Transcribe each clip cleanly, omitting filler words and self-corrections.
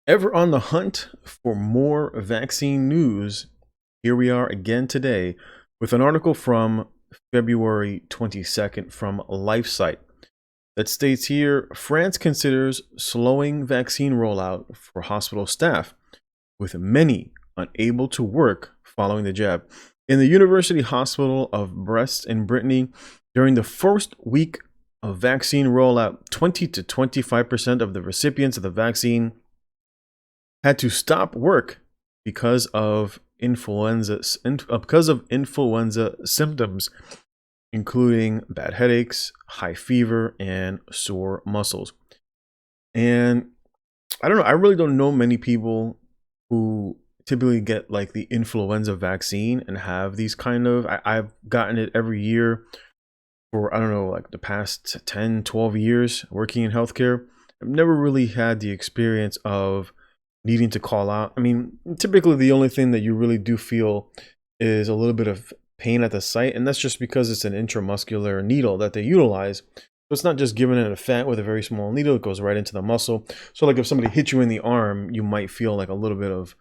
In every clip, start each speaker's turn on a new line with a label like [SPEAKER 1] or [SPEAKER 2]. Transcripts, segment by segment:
[SPEAKER 1] Ever on the hunt for more vaccine news? Here we are again today with an article from February 22nd from LifeSite that states here France considers slowing vaccine rollout for hospital staff, with many unable to work following the jab. In the University Hospital of Brest in Brittany, during the first week of vaccine rollout, 20 to 25% of the recipients of the vaccine had to stop work because of influenza symptoms, including bad headaches, high fever, and sore muscles. And I don't know, I really don't know many people who typically get like the influenza vaccine and have these I've gotten it every year for, I don't know, like the past 10, 12 years working in healthcare. I've never really had the experience of needing to call out. I mean, typically the only thing that you really do feel is a little bit of pain at the site, and that's just because it's an intramuscular needle that they utilize. So it's not just giving it a fat with a very small needle, it goes right into the muscle. So like if somebody hit you in the arm, you might feel like a little bit of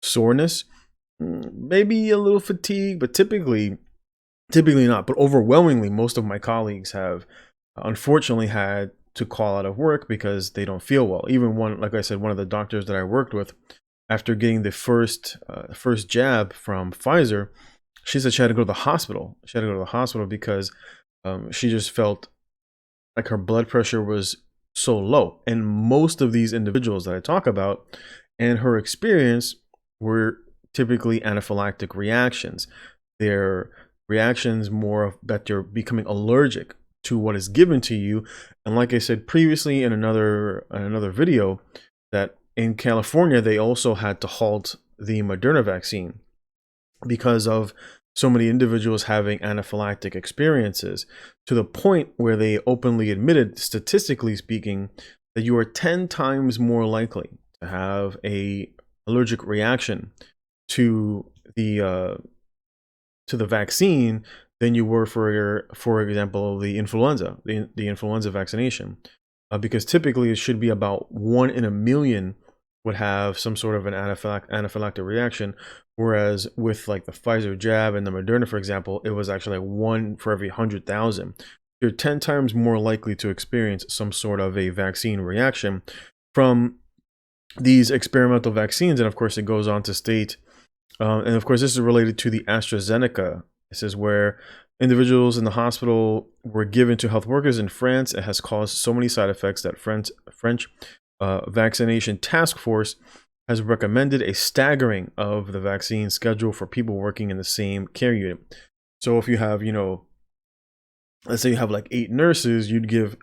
[SPEAKER 1] soreness, maybe a little fatigue, but typically not. But overwhelmingly, most of my colleagues have unfortunately had to call out of work because they don't feel well. Even one, like I said, one of the doctors that I worked with, after getting the first jab from Pfizer, she said she had to go to the hospital. She had to go to the hospital because she just felt like her blood pressure was so low. And most of these individuals that I talk about and her experience were typically anaphylactic reactions. They're reactions more that you're becoming allergic to what is given to you. And like I said previously in another video, that in California they also had to halt the Moderna vaccine because of so many individuals having anaphylactic experiences, to the point where they openly admitted, statistically speaking, that you are 10 times more likely to have a allergic reaction to the vaccine than you were for example, the influenza vaccination, because typically it should be about 1 in a million would have some sort of an anaphylactic reaction, whereas with like the Pfizer jab and the Moderna, for example, it was actually like 1 for every 100,000. You're 10 times more likely to experience some sort of a vaccine reaction from these experimental vaccines. And of course, it goes on to state, and of course, this is related to the AstraZeneca. This is where individuals in the hospital were given to health workers in France. It has caused so many side effects that French vaccination task force has recommended a staggering of the vaccine schedule for people working in the same care unit. So if you have, let's say you have like 8 nurses, you'd give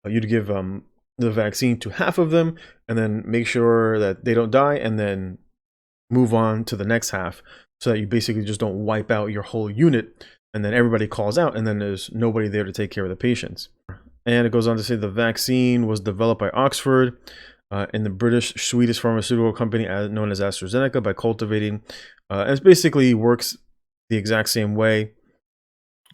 [SPEAKER 1] the vaccine to half of them, and then make sure that they don't die, and then move on to the next half, so that you basically just don't wipe out your whole unit, and then everybody calls out, and then there's nobody there to take care of the patients. And it goes on to say the vaccine was developed by Oxford and the British-Swedish pharmaceutical company known as AstraZeneca by cultivating, and it basically works the exact same way.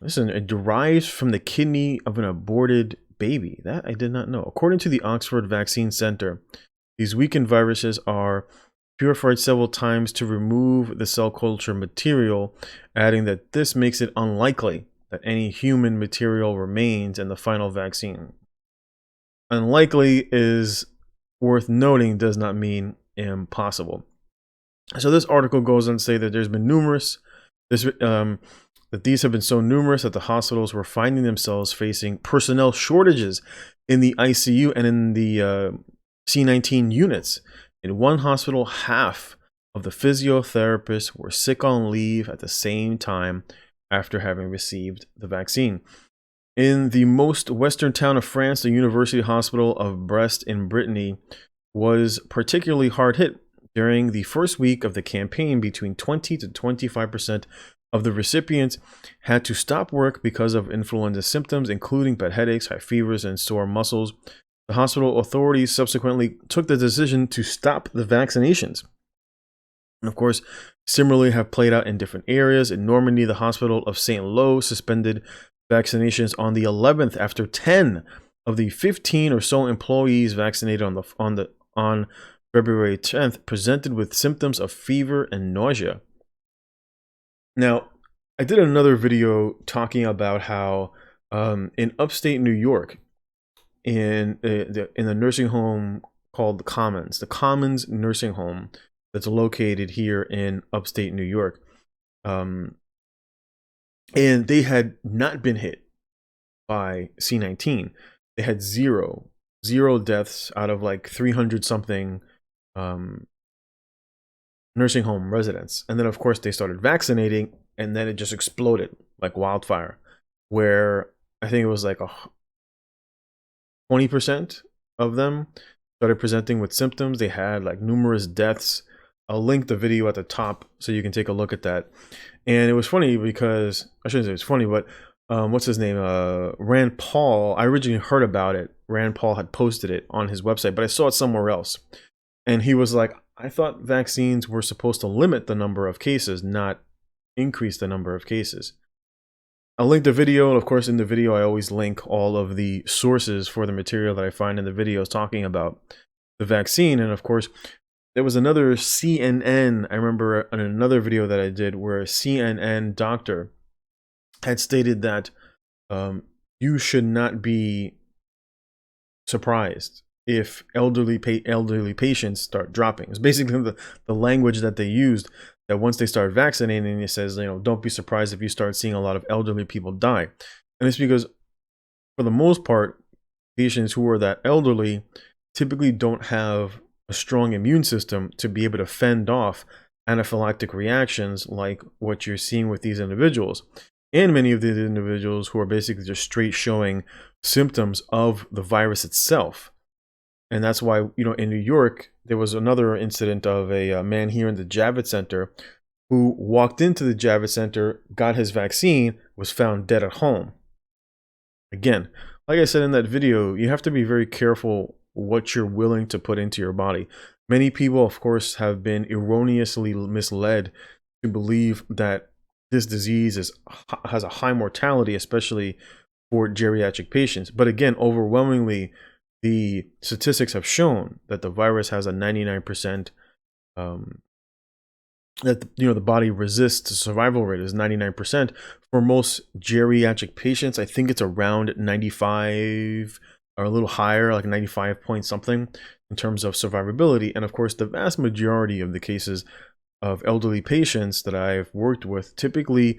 [SPEAKER 1] Listen, it derives from the kidney of an aborted baby. That I did not know. According to the Oxford Vaccine Center, these weakened viruses are purified several times to remove the cell culture material, adding that this makes it unlikely that any human material remains in the final vaccine. Unlikely is worth noting, does not mean impossible. So this article goes on to say that there's been that these have been so numerous that the hospitals were finding themselves facing personnel shortages in the ICU and in the C19 units. In one hospital, half of the physiotherapists were sick on leave at the same time after having received the vaccine. In the most western town of France, the University Hospital of Brest in Brittany was particularly hard hit. During the first week of the campaign, between 20 to 25% of the recipients had to stop work because of influenza symptoms, including bad headaches, high fevers, and sore muscles. The hospital authorities subsequently took the decision to stop the vaccinations. And of course, similarly have played out in different areas. In Normandy, the Hospital of St. Lo suspended vaccinations on the 11th after 10 of the 15 or so employees vaccinated on on February 10th presented with symptoms of fever and nausea. Now, I did another video talking about how in upstate New York, in the nursing home called the Commons nursing home that's located here in upstate New York, and they had not been hit by C19. They had zero deaths out of like 300 something nursing home residents. And then of course they started vaccinating, and then it just exploded like wildfire, where I think it was like 20% of them started presenting with symptoms. They had like numerous deaths. I'll link the video at the top so you can take a look at that. And it was funny because, I shouldn't say it's funny, but what's his name? Rand Paul. I originally heard about it. Rand Paul had posted it on his website, but I saw it somewhere else. And he was like, I thought vaccines were supposed to limit the number of cases, not increase the number of cases. I'll link the video, and of course in the video I always link all of the sources for the material that I find in the videos talking about the vaccine. And of course there was another CNN, I remember in another video that I did, where a CNN doctor had stated that you should not be surprised if elderly patients start dropping. It's basically the language that they used, that once they start vaccinating, it says, you know, don't be surprised if you start seeing a lot of elderly people die. And it's because, for the most part, patients who are that elderly typically don't have a strong immune system to be able to fend off anaphylactic reactions like what you're seeing with these individuals. And many of these individuals who are basically just straight showing symptoms of the virus itself. And that's why, you know, in New York, there was another incident of a man here in the Javits Center who walked into the Javits Center, got his vaccine, was found dead at home. Again, like I said in that video, you have to be very careful what you're willing to put into your body. Many people, of course, have been erroneously misled to believe that this disease has a high mortality, especially for geriatric patients. But again, overwhelmingly, the statistics have shown that the virus has a 99% that, you know, the body resists. The survival rate is 99%. For most geriatric patients, I think it's around 95 or a little higher, like 95 point something in terms of survivability. And of course, the vast majority of the cases of elderly patients that I've worked with, typically,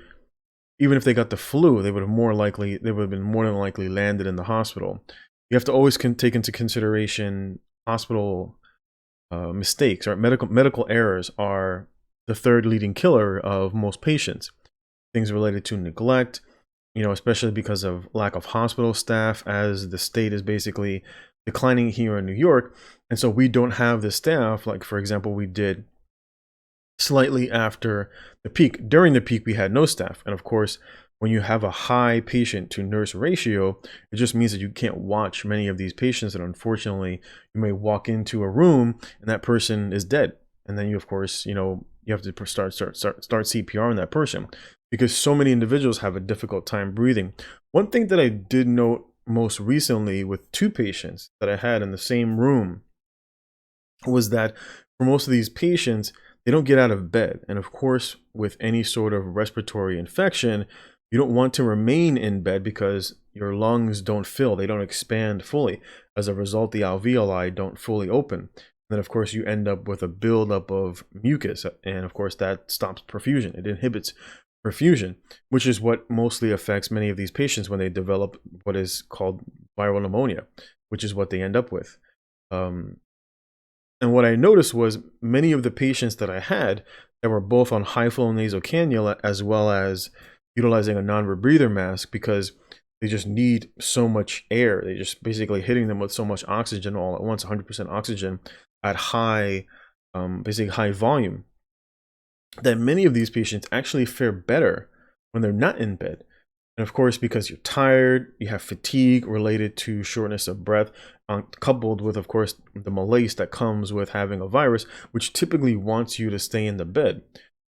[SPEAKER 1] even if they got the flu, they would have been more than likely landed in the hospital. You have to always take into consideration hospital mistakes, or medical errors are the third leading killer of most patients. Things related to neglect, you know, especially because of lack of hospital staff, as the state is basically declining here in New York. And so we don't have the staff, like, for example, we did slightly after the peak. During the peak, we had no staff. And of course, when you have a high patient to nurse ratio, it just means that you can't watch many of these patients. And unfortunately, you may walk into a room and that person is dead. And then you, of course, you know, you have to start CPR on that person, because so many individuals have a difficult time breathing. One thing that I did note most recently with two patients that I had in the same room was that for most of these patients, they don't get out of bed. And of course, with any sort of respiratory infection, you don't want to remain in bed because your lungs don't fill, they don't expand fully. As a result, the alveoli don't fully open. Then of course you end up with a buildup of mucus, and of course that stops perfusion. It inhibits perfusion, which is what mostly affects many of these patients when they develop what is called viral pneumonia, which is what they end up with. And what I noticed was many of the patients that I had that were both on high flow nasal cannula as well as utilizing a non-rebreather mask, because they just need so much air. They just basically hitting them with so much oxygen all at once, 100% oxygen at high, basically high volume, that many of these patients actually fare better when they're not in bed. And of course, because you're tired, you have fatigue related to shortness of breath, coupled with, of course, the malaise that comes with having a virus, which typically wants you to stay in the bed.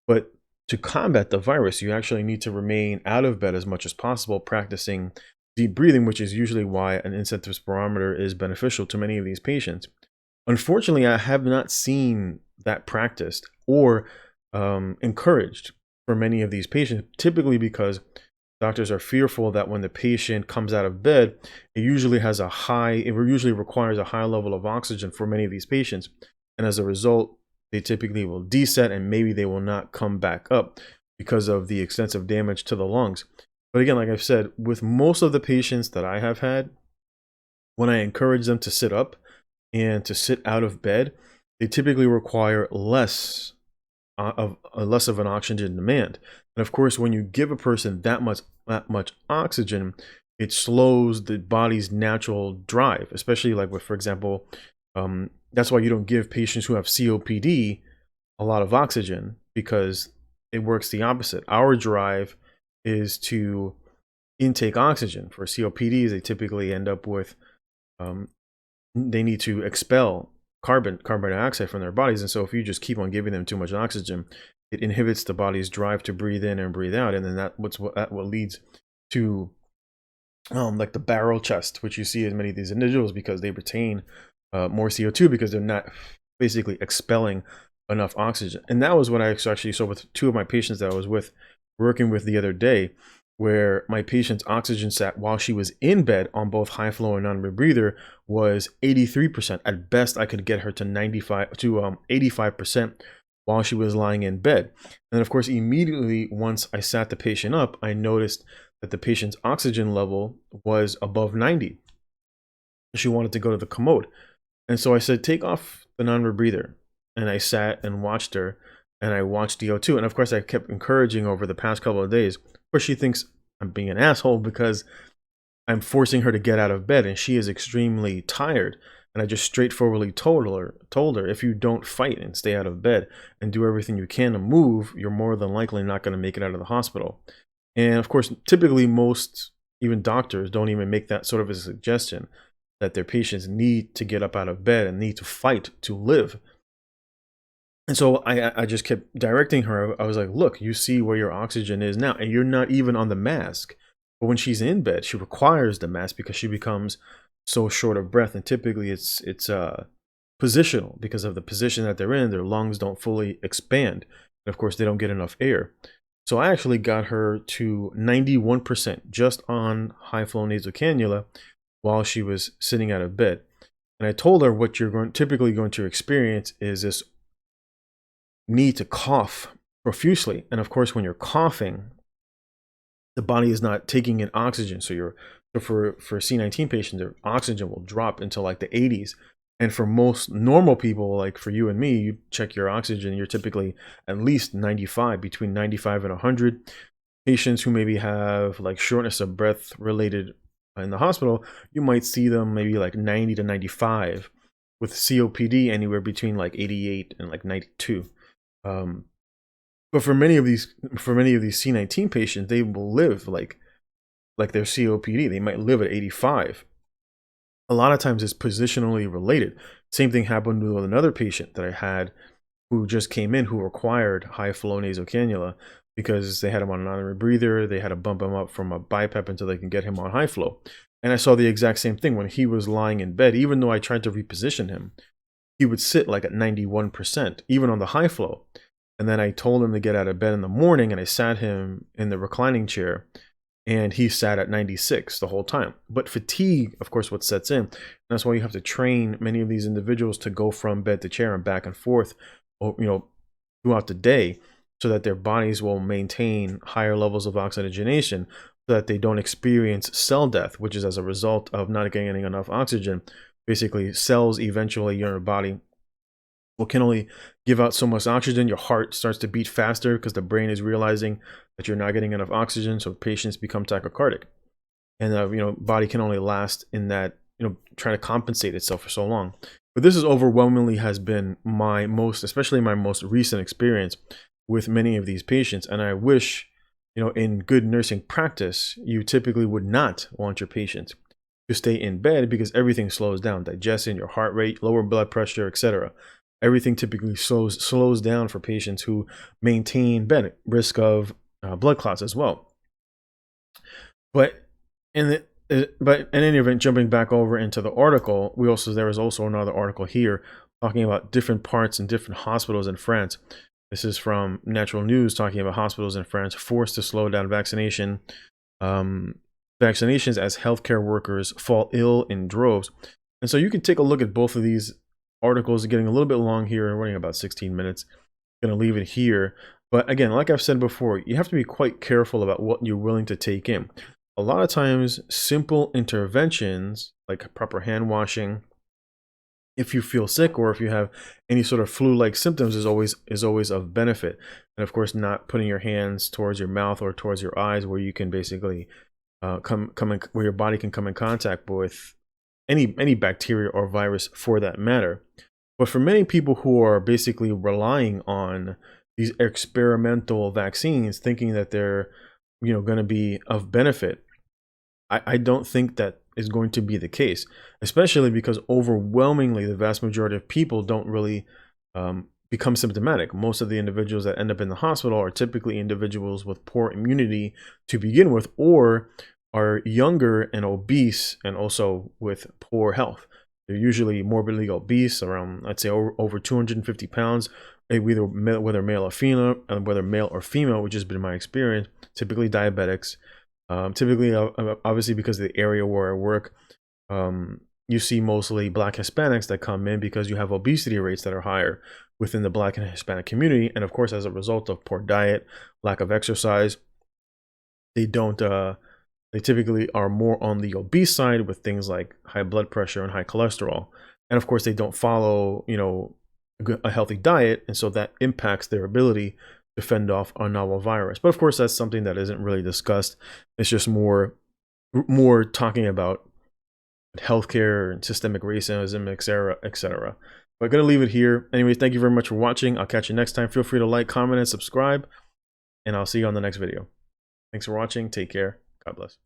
[SPEAKER 1] But to combat the virus, you actually need to remain out of bed as much as possible, practicing deep breathing, which is usually why an incentive spirometer is beneficial to many of these patients. Unfortunately, I have not seen that practiced or encouraged for many of these patients, typically because doctors are fearful that when the patient comes out of bed, it usually requires a high level of oxygen for many of these patients. And as a result, they typically will deset and maybe they will not come back up because of the extensive damage to the lungs. But again, like I've said, with most of the patients that I have had, when I encourage them to sit up and to sit out of bed, they typically require less of an oxygen demand. And of course, when you give a person that much oxygen, it slows the body's natural drive, especially like with, for example, that's why you don't give patients who have COPD a lot of oxygen, because it works the opposite. Our drive is to intake oxygen. For COPDs, they typically end up with um, they need to expel carbon dioxide from their bodies, and so if you just keep on giving them too much oxygen, it inhibits the body's drive to breathe in and breathe out, and then what leads to like the barrel chest, which you see in many of these individuals, because they retain more CO2 because they're not basically expelling enough oxygen. And that was what I actually saw with two of my patients that I was working with the other day, where my patient's oxygen sat while she was in bed on both high flow and non-rebreather was 83%. At best, I could get her to 85% while she was lying in bed. And of course, immediately once I sat the patient up, I noticed that the patient's oxygen level was above 90. She wanted to go to the commode. And so I said, take off the non-rebreather. And I sat and watched her, and I watched the O2. And of course, I kept encouraging over the past couple of days. Of course, she thinks I'm being an asshole because I'm forcing her to get out of bed, and she is extremely tired. And I just straightforwardly told her, if you don't fight and stay out of bed and do everything you can to move, you're more than likely not going to make it out of the hospital. And of course, typically most, even doctors, don't even make that sort of a suggestion that their patients need to get up out of bed and need to fight to live. And so I just kept directing her. I was like, look, you see where your oxygen is now, and you're not even on the mask. But when she's in bed, she requires the mask because she becomes so short of breath. And typically it's positional, because of the position that they're in, their lungs don't fully expand. And of course, they don't get enough air. So I actually got her to 91% just on high flow nasal cannula while she was sitting out of bed. And I told her what you're typically going to experience is this need to cough profusely. And of course, when you're coughing, the body is not taking in oxygen. So for C19 patients, their oxygen will drop into like the 80s. And for most normal people, like for you and me, you check your oxygen, you're typically at least 95, between 95 and 100. Patients who maybe have like shortness of breath related in the hospital, you might see them maybe like 90 to 95. With COPD, anywhere between like 88 and like 92. But for many of these C19 patients, they will live like their COPD. They might live at 85. A lot of times it's positionally related. Same thing happened with another patient that I had who just came in, who required high flow nasal cannula because they had him on a non-rebreather. They had to bump him up from a BiPAP until they can get him on high flow. And I saw the exact same thing when he was lying in bed. Even though I tried to reposition him, he would sit like at 91%, even on the high flow. And then I told him to get out of bed in the morning, and I sat him in the reclining chair, and he sat at 96 the whole time. But fatigue, of course, what sets in. And that's why you have to train many of these individuals to go from bed to chair and back and forth, throughout the day, so that their bodies will maintain higher levels of oxygenation, so that they don't experience cell death, which is as a result of not getting enough oxygen. Basically, cells eventually in your body can only give out so much oxygen. Your heart starts to beat faster because the brain is realizing that you're not getting enough oxygen, so patients become tachycardic. And body can only last in that, trying to compensate itself for so long. But this is overwhelmingly has been especially my most recent experience with many of these patients. And I wish, in good nursing practice, you typically would not want your patients to stay in bed, because everything slows down: digestion, your heart rate, lower blood pressure, etc. Everything typically slows down for patients who maintain risk of blood clots as well. But But in any event, jumping back over into the article, there was also another article here talking about different parts and different hospitals in France. This is from Natural News, talking about hospitals in France forced to slow down vaccinations as healthcare workers fall ill in droves. And so you can take a look at both of these articles. Getting a little bit long here, running about 16 minutes. Going to leave it here. But again, like I've said before, you have to be quite careful about what you're willing to take in. A lot of times, simple interventions like proper hand washing, if you feel sick or if you have any sort of flu-like symptoms, is always of benefit. And of course, not putting your hands towards your mouth or towards your eyes, where you can basically where your body can come in contact with any bacteria or virus for that matter. But for many people who are basically relying on these experimental vaccines, thinking that they're going to be of benefit, I don't think that is going to be the case, especially because overwhelmingly the vast majority of people don't really become symptomatic. Most of the individuals that end up in the hospital are typically individuals with poor immunity to begin with, or are younger and obese and also with poor health. They're usually morbidly obese, around, I'd say, over 250 pounds, whether male or female, which has been my experience. Typically diabetics. Typically, obviously, because of the area where I work, you see mostly Black Hispanics that come in because you have obesity rates that are higher within the Black and Hispanic community. And of course, as a result of poor diet, lack of exercise, they typically are more on the obese side with things like high blood pressure and high cholesterol. And of course, they don't follow, a healthy diet. And so that impacts their ability to fend off a novel virus. But of course, that's something that isn't really discussed. It's just more talking about healthcare and systemic racism, etc., etc. But I'm going to leave it here. Anyways, thank you very much for watching. I'll catch you next time. Feel free to like, comment, and subscribe. And I'll see you on the next video. Thanks for watching. Take care. God bless.